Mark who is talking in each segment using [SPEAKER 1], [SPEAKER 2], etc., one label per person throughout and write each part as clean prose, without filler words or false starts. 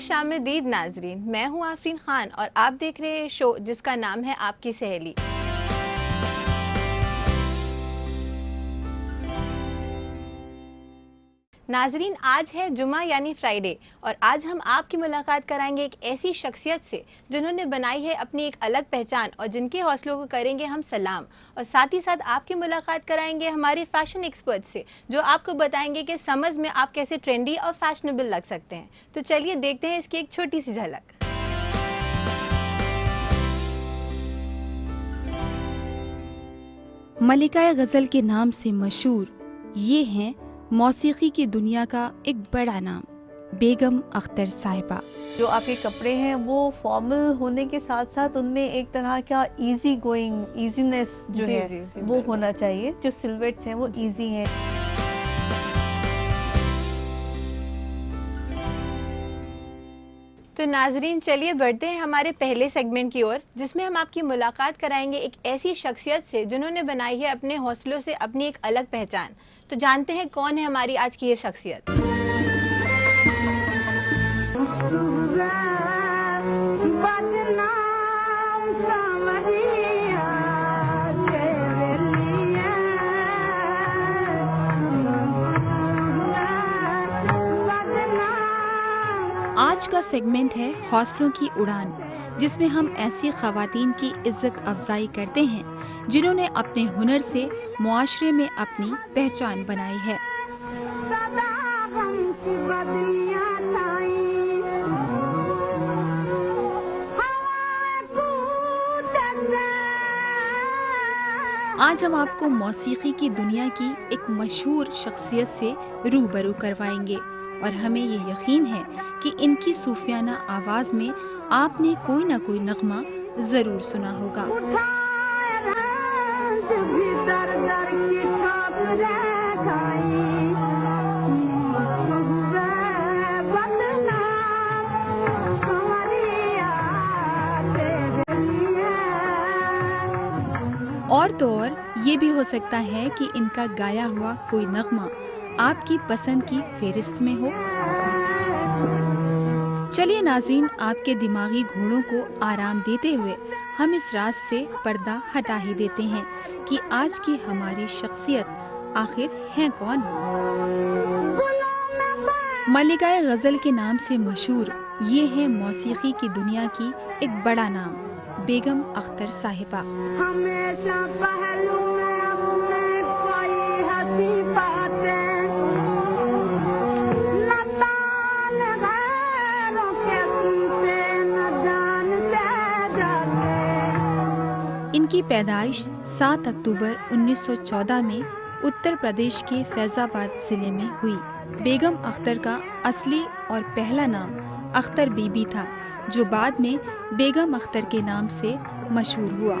[SPEAKER 1] खुशामदीद नाजरीन, मैं हूँ आफरीन खान और आप देख रहे हैं शो जिसका नाम है आपकी सहेली। नाजरीन, आज है जुमा यानी फ्राइडे और आज हम आपकी मुलाकात कराएंगे एक ऐसी शख्सियत से जिन्होंने बनाई है अपनी एक अलग पहचान और जिनके हौसलों को करेंगे हम सलाम। और साथ ही साथ आपकी मुलाकात कराएंगे हमारे फैशन एक्सपर्ट से जो आपको बताएंगे कि समझ में आप कैसे ट्रेंडी और फैशनेबल लग सकते हैं। तो चलिए देखते हैं इसकी एक छोटी सी झलक।
[SPEAKER 2] मलिका गज़ल के नाम से मशहूर ये हैं मौसीकी की दुनिया का एक बड़ा नाम बेगम अख्तर साहिबा।
[SPEAKER 3] जो आपके कपड़े हैं वो फॉर्मल होने के साथ साथ उनमें एक तरह का इजी गोइंग इजीनेस जो है वो होना चाहिए। जो सिलवेट्स हैं वो इजी हैं।
[SPEAKER 1] तो नाजरीन चलिए बढ़ते हैं हमारे पहले सेगमेंट की ओर, जिसमें हम आपकी मुलाकात कराएंगे एक ऐसी शख्सियत से जिन्होंने बनाई है अपने हौसलों से अपनी एक अलग पहचान। तो जानते हैं कौन है हमारी आज की ये शख्सियत।
[SPEAKER 2] आज का सेगमेंट है हौसलों की उड़ान, जिसमें हम ऐसी ख़वातीन की इज्जत अफजाई करते हैं जिन्होंने अपने हुनर से मुआशरे में अपनी पहचान बनाई है। आज हम आपको मौसीकी की दुनिया की एक मशहूर शख्सियत से रूबरू करवाएंगे और हमें ये यकीन है कि इनकी सूफियाना आवाज़ में आपने कोई ना कोई नगमा ज़रूर सुना होगा। और तो और ये भी हो सकता है कि इनका गाया हुआ कोई नगमा आपकी पसंद की फेरिस्त में हो। चलिए नाजरीन, आपके दिमागी घोड़ों को आराम देते हुए हम इस राज से पर्दा हटा ही देते हैं कि आज की हमारी शख्सियत आखिर है कौन। मलिका गज़ल के नाम से मशहूर ये है मौसीकी की दुनिया की एक बड़ा नाम बेगम अख्तर साहिबा। इनकी पैदाइश 7 अक्टूबर 1914 में उत्तर प्रदेश के फैजाबाद जिले में हुई। बेगम अख्तर का असली और पहला नाम अख्तर बीबी था, जो बाद में बेगम अख्तर के नाम से मशहूर हुआ।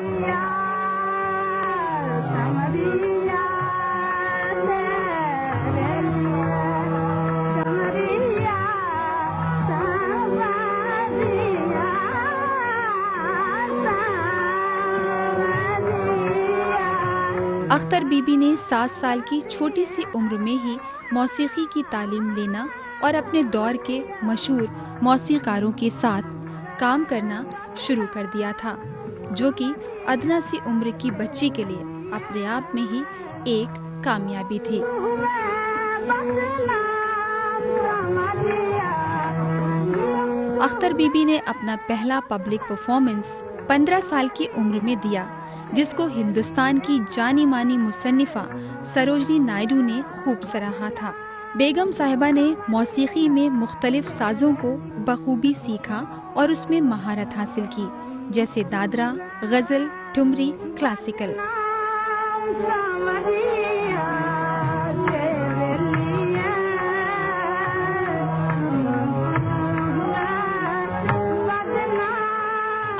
[SPEAKER 2] अख्तर बीबी ने 7 साल की छोटी सी उम्र में ही मौसीकी की तालीम लेना और अपने दौर के मशहूर मौसीकारों के साथ काम करना शुरू कर दिया था, जो कि अदना सी उम्र की बच्ची के लिए अपने आप में ही एक कामयाबी थी। अख्तर बीबी ने अपना पहला पब्लिक परफॉर्मेंस 15 साल की उम्र में दिया, जिसको हिंदुस्तान की जानी मानी मुसन्निफा सरोजनी नायडू ने खूब सराहा था। बेगम साहिबा ने मौसीकी में मुख्तलिफ साज़ों को बखूबी सीखा और उसमें महारत हासिल की, जैसे दादरा, गज़ल, ठुमरी, क्लासिकल।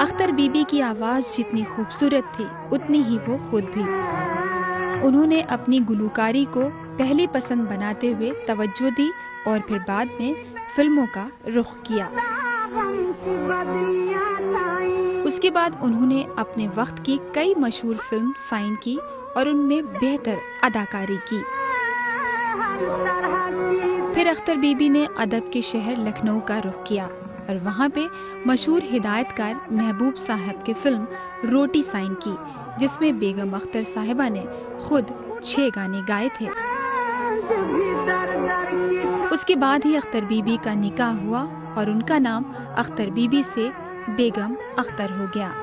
[SPEAKER 2] अख्तर बीबी की आवाज़ जितनी खूबसूरत थी उतनी ही वो खुद भी। उन्होंने अपनी गुलूकारी को पहली पसंद बनाते हुए तवज्जो दी और फिर बाद में फिल्मों का रुख किया। उसके बाद उन्होंने अपने वक्त की कई मशहूर फिल्म साइन की और उनमें बेहतर अदाकारी की। फिर अख्तर बीबी ने अदब के शहर लखनऊ का रुख किया। और वहाँ पे मशहूर हिदायतकार महबूब साहब की फिल्म रोटी साइन की, जिसमें बेगम अख्तर साहिबा ने खुद 6 गाने गाए थे। उसके बाद ही अख्तर बीबी का निकाह हुआ और उनका नाम अख्तर बीबी से बेगम अख्तर हो गया।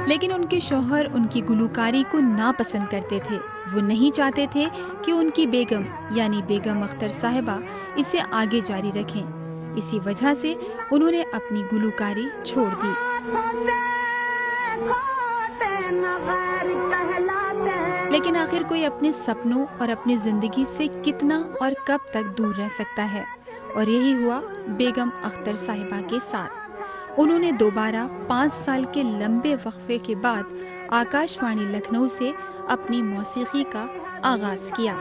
[SPEAKER 2] लेकिन उनके शौहर उनकी गुलूकारी को नापसंद करते थे। वो नहीं चाहते थे कि उनकी बेगम यानी बेगम अख्तर साहिबा इसे आगे जारी रखें। इसी वजह से उन्होंने अपनी गुलूकारी छोड़ दी। लेकिन आखिर कोई अपने सपनों और अपनी जिंदगी से कितना और कब तक दूर रह सकता है, और यही हुआ बेगम अख्तर साहिबा के साथ। उन्होंने दोबारा 5 साल के लंबे वक्फे के बाद आकाशवाणी लखनऊ से अपनी मौसीकी का आगाज किया।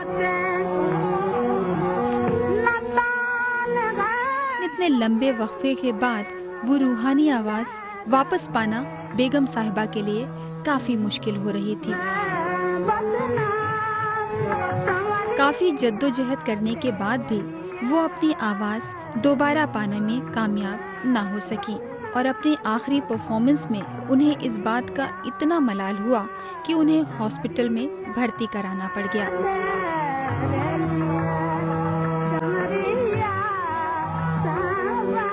[SPEAKER 2] इतने लंबे वक्फे के बाद वो रूहानी आवाज वापस पाना बेगम साहिबा के लिए काफी मुश्किल हो रही थी। काफी जद्दोजहद करने के बाद भी वो अपनी आवाज दोबारा पाने में कामयाब ना हो सकी, और अपने आखिरी परफॉर्मेंस में उन्हें इस बात का इतना मलाल हुआ कि उन्हें हॉस्पिटल में भर्ती कराना पड़ गया।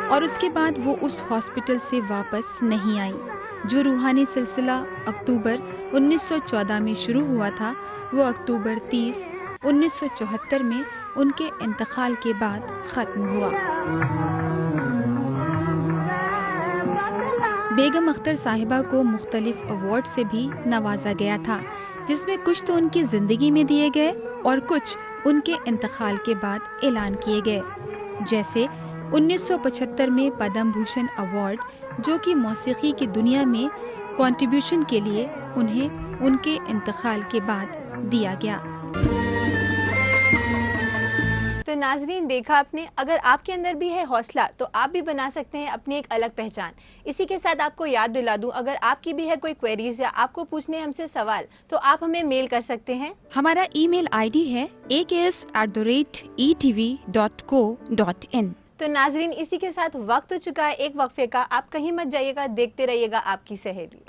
[SPEAKER 2] और उसके बाद वो उस हॉस्पिटल से वापस नहीं आई। जो रूहानी सिलसिला अक्टूबर 1914 में शुरू हुआ था, वो अक्टूबर 30, 1974 में उनके इंतकाल के बाद ख़त्म हुआ। बेगम अख्तर साहिबा को मुख्तलिफ अवार्ड से भी नवाजा गया था, जिसमें कुछ तो उनकी ज़िंदगी में दिए गए और कुछ उनके इंतकाल के बाद ऐलान किए गए। जैसे 1975 में पद्म भूषण अवार्ड, जो कि मौसीकी की दुनिया में कंट्रीब्यूशन के लिए उन्हें उनके इंतकाल के बाद दिया गया।
[SPEAKER 1] तो नाजरीन, देखा आपने, अगर आपके अंदर भी है हौसला तो आप भी बना सकते हैं अपनी एक अलग पहचान। इसी के साथ आपको याद दिला दूं, अगर आपकी भी है कोई क्वेरीज या आपको पूछने हमसे सवाल, तो आप हमें मेल कर सकते हैं।
[SPEAKER 2] हमारा ईमेल आईडी है aks@etv.co.in।
[SPEAKER 1] तो नाजरीन, इसी के साथ वक्त हो चुका है एक वक्फे का। आप कहीं मत जाइएगा, देखते रहिएगा आपकी सहेली।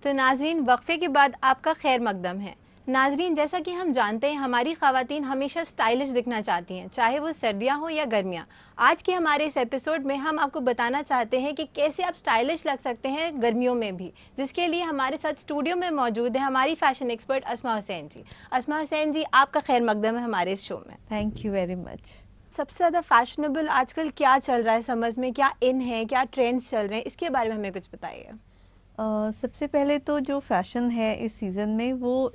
[SPEAKER 1] तो नाजरीन, वक्फे के बाद आपका खैर मकदम है। नाजरीन, जैसा कि हम जानते हैं, हमारी ख़वातीन हमेशा स्टाइलिश दिखना चाहती हैं, चाहे वो सर्दियां हो या गर्मियां। आज के हमारे इस एपिसोड में हम आपको बताना चाहते हैं कि कैसे आप स्टाइलिश लग सकते हैं गर्मियों में भी, जिसके लिए हमारे साथ स्टूडियो में मौजूद है हमारी फैशन एक्सपर्ट अस्मा हुसैन जी। अस्मा हुसैन जी, आपका खैर मकदम है हमारे इस शो में।
[SPEAKER 3] Thank you very much.
[SPEAKER 1] सबसे ज़्यादा फैशनेबल आजकल क्या चल रहा है, समझ में क्या इन है, क्या ट्रेंड्स चल रहे हैं, इसके बारे में हमें कुछ बताइए।
[SPEAKER 3] सबसे पहले तो जो फैशन है इस सीज़न में वो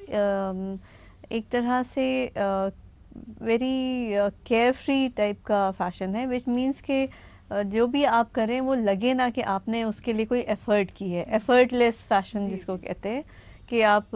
[SPEAKER 3] एक तरह से वेरी केयर फ्री टाइप का फैशन है, विच मीन्स कि जो भी आप करें वो लगे ना कि आपने उसके लिए कोई एफ़र्ट की है। एफ़र्टलेस फैशन जिसको कहते हैं, कि आप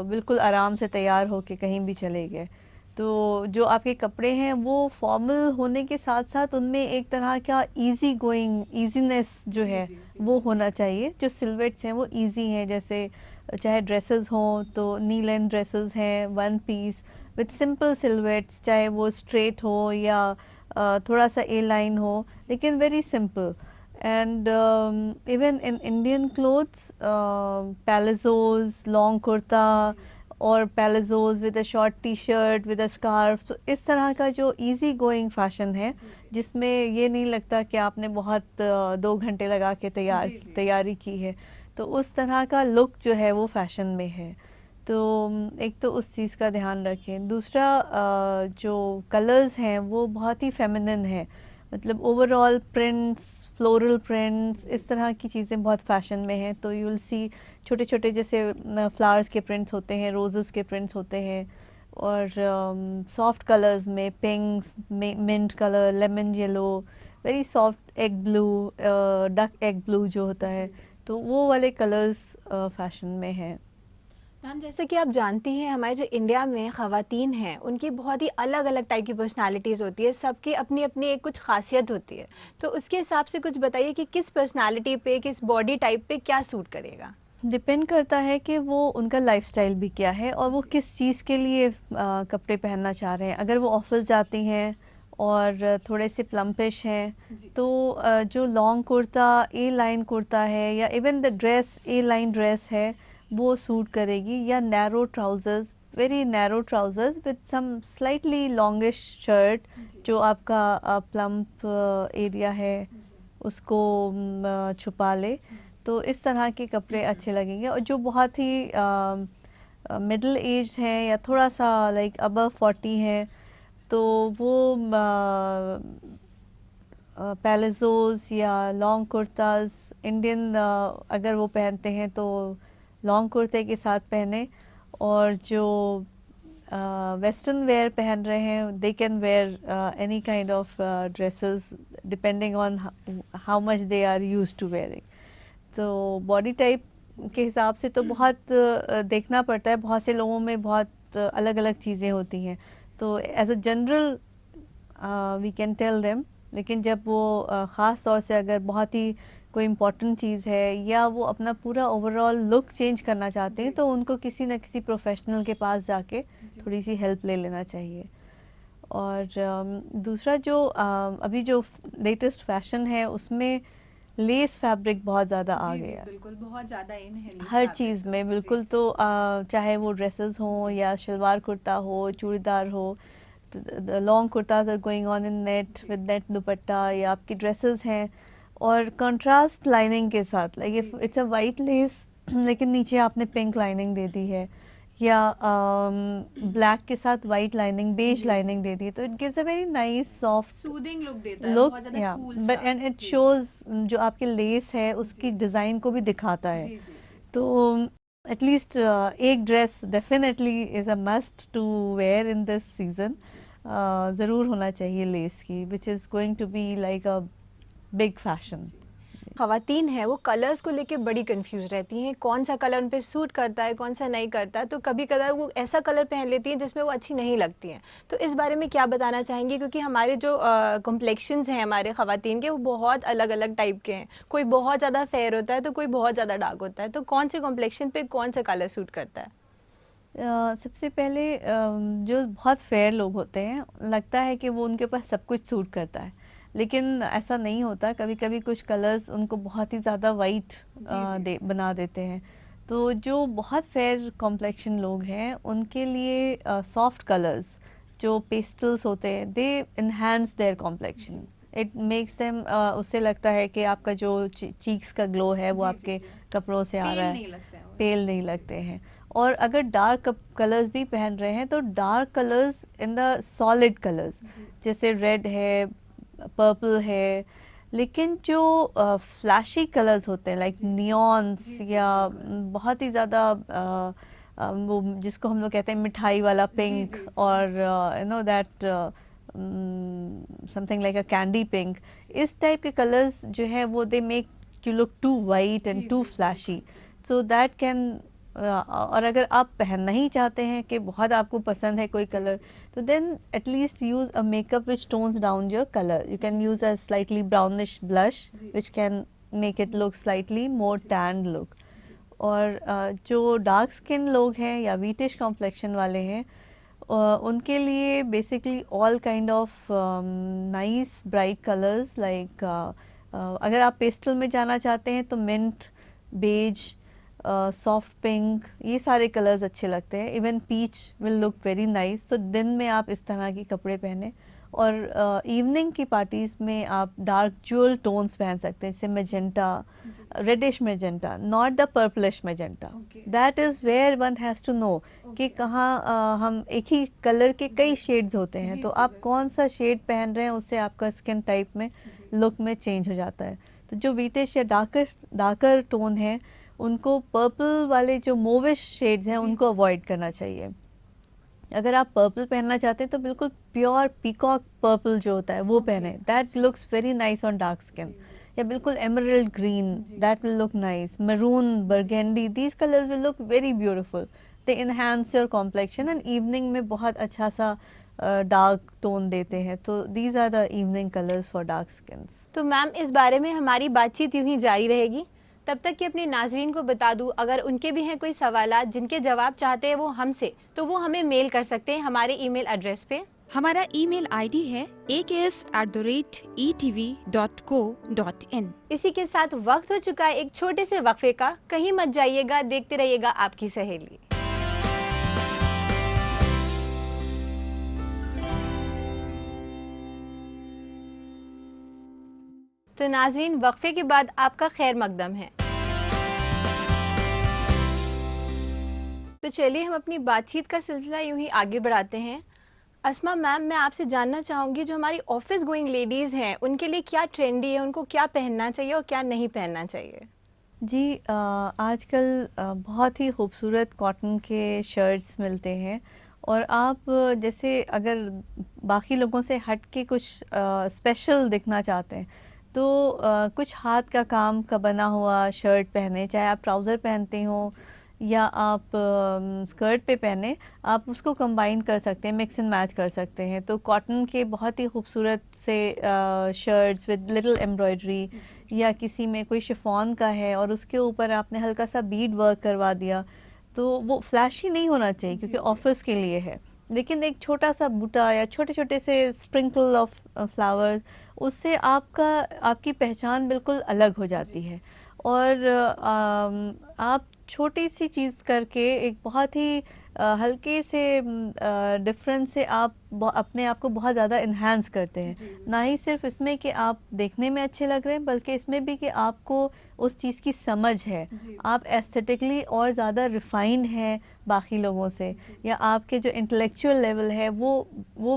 [SPEAKER 3] बिल्कुल आराम से तैयार हो के कहीं भी चले गए। तो जो आपके कपड़े हैं वो फॉर्मल होने के साथ साथ उनमें एक तरह का इजी गोइंग, इजीनेस जो है वो होना चाहिए। जो सिलवेट्स हैं वो इजी हैं, जैसे चाहे ड्रेसेस हों तो नी लेंथ ड्रेसेस हैं, वन पीस विद सिंपल सिलवेट्स, चाहे वो स्ट्रेट हो या थोड़ा सा ए लाइन हो, लेकिन very simple. And even in Indian clothes, palazzos, long kurta और palazzos with a short T shirt with a scarf, तो इस तरह का जो इजी गोइंग फैशन है, जिसमें ये नहीं लगता कि आपने बहुत 2 घंटे लगा के तैयारी की है, तो उस तरह का लुक जो है वो फैशन में है। तो एक तो उस चीज़ का ध्यान रखें। दूसरा, जो कलर्स हैं वो बहुत ही फेमिनिन है, मतलब ओवरऑल प्रिंट्स, फ्लोरल प्रिंट्स, इस तरह की चीज़ें बहुत फैशन में हैं। तो यू विल सी छोटे छोटे जैसे फ्लावर्स के प्रिंट्स होते हैं, रोजेस के प्रिंट्स होते हैं, और सॉफ्ट कलर्स में pinks, mint colour, lemon yellow, very soft egg blue, duck egg blue जो होता है, तो वो वाले कलर्स फैशन में हैं।
[SPEAKER 1] मैम जैसे कि आप जानती हैं हमारे जो इंडिया में ख़वातीन हैं उनकी बहुत ही अलग अलग टाइप की पर्सनालिटीज़ होती है, सबकी अपनी अपनी एक कुछ खासियत होती है। तो उसके हिसाब से कुछ बताइए कि किस पर्सनालिटी पे, किस बॉडी टाइप पे क्या सूट करेगा।
[SPEAKER 3] डिपेंड करता है कि वो उनका लाइफस्टाइल भी क्या है और वो किस चीज़ के लिए कपड़े पहनना चाह रहे हैं। अगर वो ऑफिस जाती हैं और थोड़े से प्लम्पिश हैं तो जो long kurta, A line kurta है या even the dress A line dress है वो सूट करेगी, या narrow trousers, very narrow trousers with some slightly longish shirt जो आपका प्लम्प एरिया है उसको छुपा ले। तो इस तरह के कपड़े अच्छे लगेंगे। और जो बहुत ही मिडिल एज हैं या थोड़ा सा लाइक अबव 40 हैं तो वो पैलेजोज़ या लॉन्ग कुर्ताज़ इंडियन अगर वो पहनते हैं तो लॉन्ग कुर्ते के साथ पहने, और जो वेस्टर्न वेयर पहन रहे हैं they can wear any kind of dresses depending on how much they are used to wearing. तो बॉडी टाइप के हिसाब से तो बहुत देखना पड़ता है, बहुत से लोगों में बहुत अलग अलग चीज़ें होती हैं। तो as a general we can tell them, लेकिन जब वो ख़ास तौर से अगर बहुत ही कोई इम्पोर्टेंट चीज़ है या वो अपना पूरा ओवरऑल लुक चेंज करना चाहते हैं तो उनको किसी न किसी प्रोफेशनल के पास जाके थोड़ी सी हेल्प ले लेना चाहिए। और दूसरा जो अभी जो लेटेस्ट फैशन है उसमें लेस फैब्रिक बहुत ज़्यादा आ गया,
[SPEAKER 1] बिल्कुल बहुत ज़्यादा इन है
[SPEAKER 3] हर चीज़ में बिल्कुल। तो चाहे वो ड्रेसेस हों या शलवार कुर्ता हो, चूड़ीदार हो, long kurtas are going on in net with net dupatta, या आपकी ड्रेसेस हैं और कंट्रास्ट लाइनिंग के साथ, like it's a white lace लेकिन नीचे आपने पिंक लाइनिंग दे दी है, या ब्लैक के साथ वाइट लाइनिंग, बेज लाइनिंग दे दी है, तो it gives a very nice soft
[SPEAKER 1] soothing look देता है,
[SPEAKER 3] लुक।
[SPEAKER 1] बहुत ज़्यादा
[SPEAKER 3] या
[SPEAKER 1] कूल
[SPEAKER 3] बट
[SPEAKER 1] सा।
[SPEAKER 3] एंड इट शोज जो आपके लेस है उसकी डिज़ाइन को भी दिखाता है। तो एटलीस्ट एक dress definitely is a must to wear in this season, ज़रूर होना चाहिए लेस की, which is going to be like a big fashion.
[SPEAKER 1] ख़वातीन हैं वो कलर्स को लेके बड़ी कंफ्यूज रहती हैं, कौन सा कलर उन पे सूट करता है, कौन सा नहीं करता। तो कभी कभार वो ऐसा कलर पहन लेती हैं जिसमें वो अच्छी नहीं लगती हैं। तो इस बारे में क्या बताना चाहेंगी, क्योंकि हमारे जो कॉम्प्लेक्शंस हैं हमारे ख़वातीन के वो बहुत अलग अलग टाइप के हैं। कोई बहुत ज़्यादा फेयर होता है तो कोई बहुत ज़्यादा डार्क होता है। तो कौन से कॉम्प्लेक्शन पे कौन सा कलर सूट करता है?
[SPEAKER 3] सबसे पहले जो बहुत फेयर लोग होते हैं लगता है कि वो उनके पास सब कुछ सूट करता है, लेकिन ऐसा नहीं होता। कभी कभी कुछ कलर्स उनको बहुत ही ज़्यादा वाइट बना देते हैं। तो जो बहुत फेयर कॉम्प्लेक्शन लोग हैं उनके लिए सॉफ्ट कलर्स जो पेस्टल्स होते हैं they enhance their complexion, it makes them, उससे लगता है कि आपका जो चीक्स का ग्लो है वो आपके कपड़ों से आ रहा है, पेल नहीं लगते हैं। और अगर डार्क कलर्स भी पहन रहे हैं तो dark colours in the solid colours, जैसे रेड है, पर्पल है। लेकिन जो फ्लैशी कलर्स होते हैं लाइक नियॉन्स या बहुत ही ज़्यादा वो जिसको हम लोग कहते हैं मिठाई वाला पिंक, और you know that something like a candy pink, इस टाइप के कलर्स जो है वो they make you look too white and too flashy, so that can. और अगर आप पहनना ही चाहते हैं कि बहुत आपको पसंद है कोई कलर, तो then at least use a makeup which tones down your colour. You can use a slightly brownish blush which can make it look slightly more tanned look. और जो डार्क स्किन लोग हैं या वीटिश कॉम्प्लेक्शन वाले हैं उनके लिए basically all kind of nice bright colours, like अगर आप पेस्टल में जाना चाहते हैं तो मिंट, बेज, सॉफ्ट पिंक, ये सारे कलर्स अच्छे लगते हैं। Even peach will look very nice. तो दिन में आप इस तरह के कपड़े पहने, और इवनिंग की पार्टीज़ में आप डार्क ज्वेल टोन्स पहन सकते हैं, जैसे magenta, reddish magenta, not the purplish magenta. That is where one has to know कि कहाँ हम एक ही कलर के कई शेड्स होते हैं, तो आप कौन सा शेड पहन रहे हैं उससे आपका स्किन टाइप में लुक में चेंज हो जाता है। तो जो वीटिश या डार्कर टोन है उनको पर्पल वाले जो मोविश शेड्स हैं उनको अवॉइड करना चाहिए। अगर आप पर्पल पहनना चाहते हैं तो बिल्कुल प्योर पीकॉक पर्पल जो होता है वो पहने, that looks very nice on dark skin. या बिल्कुल emerald green, that will look nice, maroon, burgundy, these colours will look very beautiful, they enhance your complexion and evening में बहुत अच्छा सा डार्क टोन देते हैं। तो these are the evening colours for dark skins.
[SPEAKER 1] तो मैम इस बारे में हमारी बातचीत यूं ही जारी रहेगी, तब तक कि अपने नाजरीन को बता दूं, अगर उनके भी हैं कोई सवालात जिनके जवाब चाहते हैं वो हमसे, तो वो हमें मेल कर सकते हैं हमारे ईमेल एड्रेस पे।
[SPEAKER 2] हमारा ईमेल आईडी है aks@etv.co.in।
[SPEAKER 1] इसी के साथ वक्त हो चुका है एक छोटे से वक्फे का, कहीं मत जाइएगा, देखते रहिएगा आपकी सहेली। तो नाज़रीन, वक्फे के बाद आपका खैर मकदम है। तो चलिए हम अपनी बातचीत का सिलसिला यूं ही आगे बढ़ाते हैं। अस्मा मैम, मैं आपसे जानना चाहूँगी, जो हमारी ऑफिस गोइंग लेडीज़ हैं उनके लिए क्या ट्रेंडी है, उनको क्या पहनना चाहिए और क्या नहीं पहनना चाहिए?
[SPEAKER 3] जी, आजकल बहुत ही खूबसूरत कॉटन के शर्ट्स मिलते हैं, और आप जैसे अगर बाकी लोगों से हट के कुछ स्पेशल दिखना चाहते हैं तो कुछ हाथ का काम का बना हुआ शर्ट पहने, चाहे आप ट्राउज़र पहनते हो या आप स्कर्ट पे पहने, आप उसको कंबाइन कर सकते हैं, मिक्स एंड मैच कर सकते हैं। तो कॉटन के बहुत ही खूबसूरत से शर्ट्स विद लिटिल एम्ब्रॉयडरी, या किसी में कोई शिफॉन का है और उसके ऊपर आपने हल्का सा बीड वर्क करवा दिया, तो वो फ्लैशी नहीं होना चाहिए क्योंकि ऑफिस के लिए है, लेकिन एक छोटा सा बूटा या छोटे छोटे से स्प्रिंकल ऑफ फ्लावर्स, उससे आपकी पहचान बिल्कुल अलग हो जाती है। और आप छोटी सी चीज़ करके एक बहुत ही हल्के से डिफरेंस से आप अपने आप को बहुत ज़्यादा इन्हांस करते हैं। ना ही सिर्फ इसमें कि आप देखने में अच्छे लग रहे हैं, बल्कि इसमें भी कि आपको उस चीज़ की समझ है, आप एस्थेटिकली और ज़्यादा रिफाइंड हैं बाकी लोगों से, या आपके जो इंटेलेक्चुअल लेवल है वो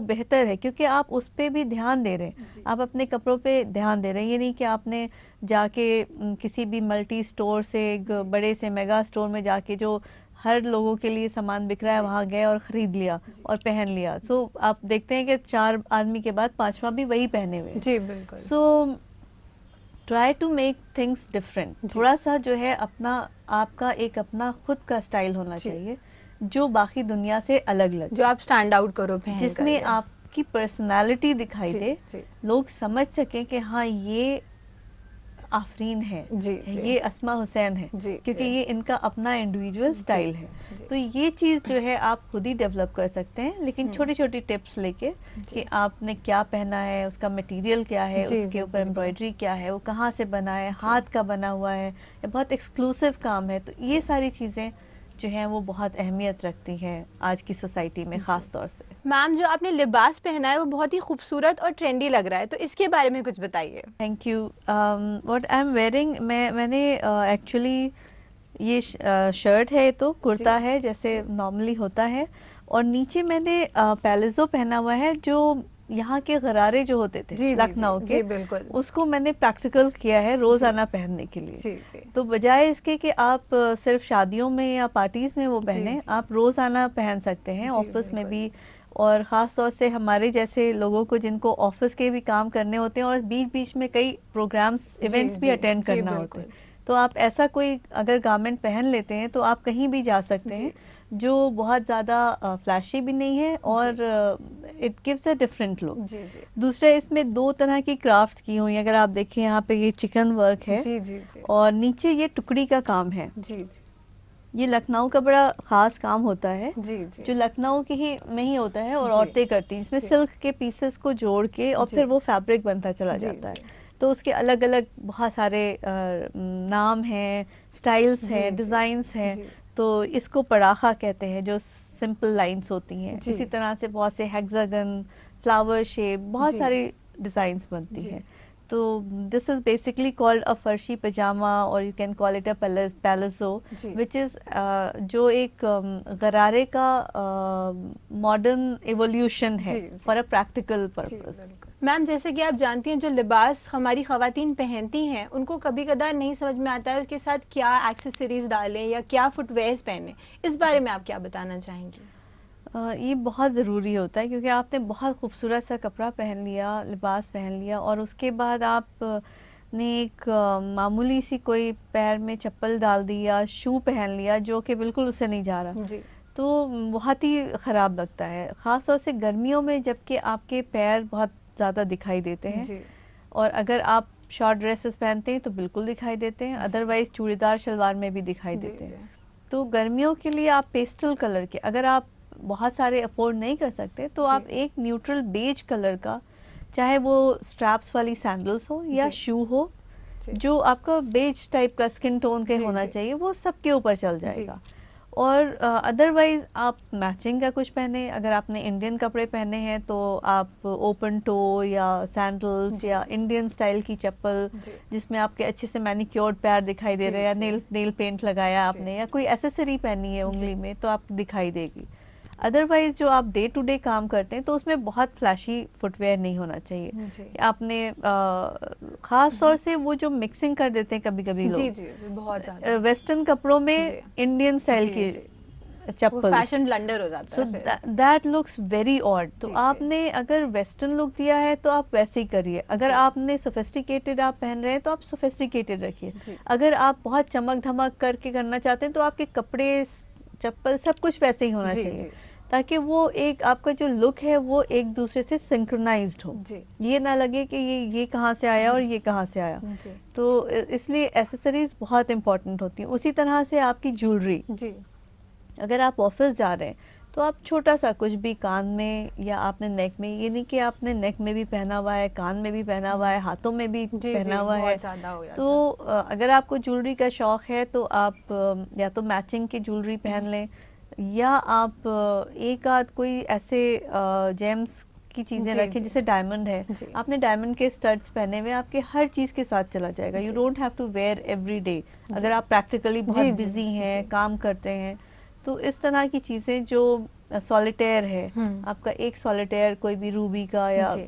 [SPEAKER 3] बेहतर है क्योंकि आप उस पर भी ध्यान दे रहे हैं, आप अपने कपड़ों पे ध्यान दे रहे हैं। ये नहीं कि आपने जाके किसी भी मल्टी स्टोर से, एक बड़े से मेगा स्टोर में जाके जो हर लोगों के लिए सामान बिक रहा है वहाँ गए और ख़रीद लिया और पहन लिया। सो आप देखते हैं कि 4 आदमी के बाद 5वां भी वही पहने हुए।
[SPEAKER 1] जी बिल्कुल।
[SPEAKER 3] So try to make things different, थोड़ा सा जो है आपका एक अपना खुद का स्टाइल होना चाहिए जो बाकी दुनिया से अलग लगे,
[SPEAKER 1] जो आप स्टैंड आउट करो पहन कर,
[SPEAKER 3] जिसमें आपकी पर्सनालिटी दिखाई दे, लोग समझ सकें कि हाँ ये आफरीन है, ये अस्मा हुसैन है, क्योंकि ये इनका अपना इंडिविजुअल स्टाइल है। तो ये चीज़ जो है आप खुद ही डेवलप कर सकते हैं, लेकिन छोटी छोटी टिप्स लेके कि आपने क्या पहना है, उसका मटेरियल क्या है, उसके ऊपर एम्ब्रॉयडरी क्या है, वो कहाँ से बना है, हाथ का बना हुआ है, या बहुत एक्सक्लूसिव काम है। तो ये सारी चीज़ें जो हैं वो बहुत अहमियत रखती हैं आज की सोसाइटी में ख़ास तौर से।
[SPEAKER 1] मैम, जो आपने लिबास पहना है वो बहुत ही खूबसूरत और ट्रेंडी लग रहा है, तो इसके बारे में कुछ बताइए।
[SPEAKER 3] Thank you. What I am wearing, मैंने एक्चुअली ये शर्ट है, तो कुर्ता है जैसे नॉर्मली होता है, और नीचे मैंने पैलेजो पहना हुआ है, जो यहाँ के गरारे जो होते थे लखनऊ के,
[SPEAKER 1] बिल्कुल,
[SPEAKER 3] उसको मैंने प्रैक्टिकल किया है रोज़ाना पहनने के लिए। तो बजाय इसके कि आप सिर्फ शादियों में या पार्टीज़ में वो पहने, आप रोज़ाना पहन सकते हैं, ऑफिस में भी, और ख़ास तौर से हमारे जैसे लोगों को जिनको ऑफिस के भी काम करने होते हैं और बीच बीच में कई प्रोग्राम्स, इवेंट्स भी अटेंड करना होते हैं, तो आप ऐसा कोई अगर गारमेंट पहन लेते हैं तो आप कहीं भी जा सकते हैं, जो बहुत ज़्यादा फ्लैशी भी नहीं है और it gives a different look. दूसरा, इसमें 2 तरह की क्राफ्ट्स की हुई, अगर आप देखें यहाँ पे ये चिकन वर्क है, और नीचे ये टुकड़ी का काम है। ये लखनऊ का बड़ा ख़ास काम होता है, जो लखनऊ के ही में ही होता है और औरतें करती हैं। इसमें सिल्क के पीसेस को जोड़ के और फिर वो फैब्रिक बनता चला जाता है। तो उसके अलग अलग बहुत सारे नाम हैं, स्टाइल्स हैं, डिज़ाइंस हैं। तो इसको पड़ाखा कहते हैं, जो सिंपल लाइंस होती हैं। इसी तरह से बहुत से हेक्सागन, फ्लावर शेप, बहुत सारी डिज़ाइंस बनती हैं। तो this is basically called a farshi pajama, और you can call it a palazzo, which is जो एक गरारे का मॉडर्न एवोल्यूशन है for a practical purpose.
[SPEAKER 1] Ma'am, जैसे कि आप जानती हैं, जो लिबास हमारी ख़वातीन पहनती हैं उनको कभी कदार नहीं समझ में आता है उसके साथ क्या एक्सेसरीज डालें या क्या फुटवेयर्स पहने, इस बारे में आप क्या बताना चाहेंगी?
[SPEAKER 3] ये बहुत ज़रूरी होता है, क्योंकि आपने बहुत खूबसूरत सा कपड़ा पहन लिया, लिबास पहन लिया, और उसके बाद आप ने एक मामूली सी कोई पैर में चप्पल डाल दी या शू पहन लिया जो कि बिल्कुल उससे नहीं जा रहा,
[SPEAKER 1] जी
[SPEAKER 3] तो बहुत ही ख़राब लगता है, ख़ास तौर से गर्मियों में जबकि आपके पैर बहुत ज़्यादा दिखाई देते हैं।
[SPEAKER 1] जी
[SPEAKER 3] और अगर आप शॉर्ट ड्रेसेस पहनते हैं तो बिल्कुल दिखाई देते हैं, अदरवाइज़ चूड़ीदार शलवार में भी दिखाई
[SPEAKER 1] जी
[SPEAKER 3] देते हैं।
[SPEAKER 1] जी
[SPEAKER 3] तो गर्मियों के लिए आप पेस्टल कलर के, अगर आप बहुत सारे अफोर्ड नहीं कर सकते तो
[SPEAKER 1] जी।
[SPEAKER 3] आप एक न्यूट्रल बेज कलर का, चाहे वो स्ट्रैप्स वाली सैंडल्स हो या
[SPEAKER 1] जी।
[SPEAKER 3] शू हो,
[SPEAKER 1] जी
[SPEAKER 3] जो आपका बेज टाइप का स्किन टोन के
[SPEAKER 1] जी,
[SPEAKER 3] होना
[SPEAKER 1] जी।
[SPEAKER 3] चाहिए, वो सबके ऊपर चल जाएगा। और अदरवाइज़ आप मैचिंग का कुछ पहने, अगर आपने इंडियन कपड़े पहने हैं तो आप ओपन टो या सैंडल्स
[SPEAKER 1] जी।
[SPEAKER 3] या इंडियन स्टाइल की चप्पल
[SPEAKER 1] जी
[SPEAKER 3] जिसमें आपके अच्छे से मैनिक्योर्ड पैर दिखाई दे
[SPEAKER 1] जी,
[SPEAKER 3] रहे हैं, या
[SPEAKER 1] जी।
[SPEAKER 3] नेल पेंट लगाया
[SPEAKER 1] जी।
[SPEAKER 3] आपने, या कोई एसेसरी पहनी है उंगली
[SPEAKER 1] जी।
[SPEAKER 3] में, तो आपको दिखाई देगी। अदरवाइज जो आप डे टू डे काम करते हैं तो उसमें बहुत फ्लैशी फुटवेयर नहीं होना चाहिए।
[SPEAKER 1] जी
[SPEAKER 3] आपने ख़ास तौर से वो जो मिक्सिंग कर देते हैं कभी कभी
[SPEAKER 1] जी
[SPEAKER 3] लोग
[SPEAKER 1] जी बहुत ज़्यादा
[SPEAKER 3] वेस्टर्न कपड़ों में
[SPEAKER 1] जी।
[SPEAKER 3] इंडियन स्टाइल
[SPEAKER 1] जी,
[SPEAKER 3] की
[SPEAKER 1] जी। वो
[SPEAKER 3] चप्पल,
[SPEAKER 1] फैशन ब्लंडर हो जाता
[SPEAKER 3] सो
[SPEAKER 1] है फिर।
[SPEAKER 3] That looks very odd. तो
[SPEAKER 1] जी, जी।
[SPEAKER 3] आपने अगर वेस्टर्न लुक दिया है तो आप वैसे ही करिए, अगर
[SPEAKER 1] जी।
[SPEAKER 3] आपने सोफिस्टिकेटेड आप पहन रहे हैं तो आप सोफिस्टिकेटेड रखिए।
[SPEAKER 1] जी।
[SPEAKER 3] अगर आप बहुत चमक धमक करके करना चाहते हैं तो आपके कपड़े, चप्पल, सब कुछ वैसे ही होना
[SPEAKER 1] जी,
[SPEAKER 3] चाहिए,
[SPEAKER 1] जी।
[SPEAKER 3] ताकि वो एक आपका जो लुक है वो एक दूसरे से सिंक्रोनाइज्ड हो।
[SPEAKER 1] जी
[SPEAKER 3] ये ना लगे कि ये कहाँ से आया और ये कहाँ से आया।
[SPEAKER 1] जी
[SPEAKER 3] तो इसलिए एसेसरीज बहुत इंपॉर्टेंट होती हैं। उसी तरह से आपकी ज्वेलरी,
[SPEAKER 1] जी
[SPEAKER 3] अगर आप ऑफिस जा रहे हैं तो आप छोटा सा कुछ भी कान में या आपने नेक में, ये नहीं कि आपने नेक में भी पहना हुआ है, कान में भी पहना हुआ है, हाथों में भी
[SPEAKER 1] जी
[SPEAKER 3] पहना हुआ है,
[SPEAKER 1] बहुत ज़्यादा हो जाता
[SPEAKER 3] तो अगर आपको ज्वेलरी का शौक है तो आप या तो मैचिंग की ज्वेलरी पहन लें, या आप एक आध कोई ऐसे जेम्स की चीज़ें
[SPEAKER 1] जी,
[SPEAKER 3] रखें
[SPEAKER 1] जी।
[SPEAKER 3] जैसे डायमंड है,
[SPEAKER 1] जी।
[SPEAKER 3] आपने डायमंड के स्टड्स पहने हुए, आपके हर चीज़ के साथ चला जाएगा। यू
[SPEAKER 1] जी।
[SPEAKER 3] Don't have to wear every day.
[SPEAKER 1] जी।
[SPEAKER 3] अगर आप प्रैक्टिकली बहुत
[SPEAKER 1] जी, जी,
[SPEAKER 3] बिजी हैं,
[SPEAKER 1] जी।
[SPEAKER 3] काम करते हैं, तो इस तरह की चीज़ें जो सॉलिटेयर है, आपका एक सॉलिटेयर कोई भी रूबी का या
[SPEAKER 1] जी।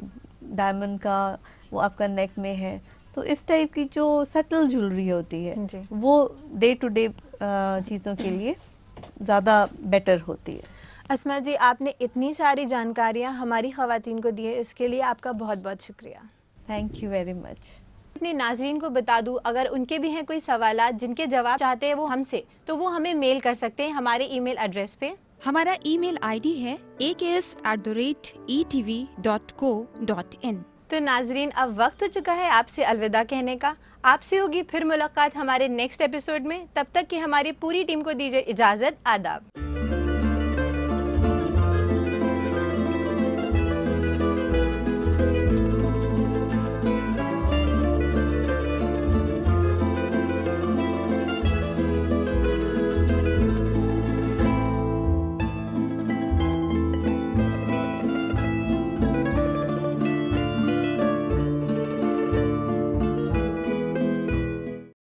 [SPEAKER 3] डायमंड का वो आपका नेक में है, तो इस टाइप की जो सटल ज्वेलरी होती है
[SPEAKER 1] जी।
[SPEAKER 3] वो डे टू डे चीज़ों के लिए ज़्यादा बेटर होती है।
[SPEAKER 1] अस्मा जी, आपने इतनी सारी जानकारियाँ हमारी ख़वातीन को दी है, इसके लिए आपका बहुत बहुत शुक्रिया।
[SPEAKER 3] Thank you very much.
[SPEAKER 1] अपने नाजरीन को बता दूं, अगर उनके भी हैं कोई सवालात जिनके जवाब चाहते हैं वो हमसे, तो वो हमें मेल कर सकते हैं हमारे ईमेल एड्रेस पे।
[SPEAKER 2] हमारा ईमेल आईडी है aks@etv.co.in।
[SPEAKER 1] तो नाजरीन, अब वक्त हो चुका है आपसे अलविदा कहने का। आपसे होगी फिर मुलाकात हमारे नेक्स्ट एपिसोड में। तब तक कि हमारी पूरी टीम को दीजिए इजाज़त। आदाब।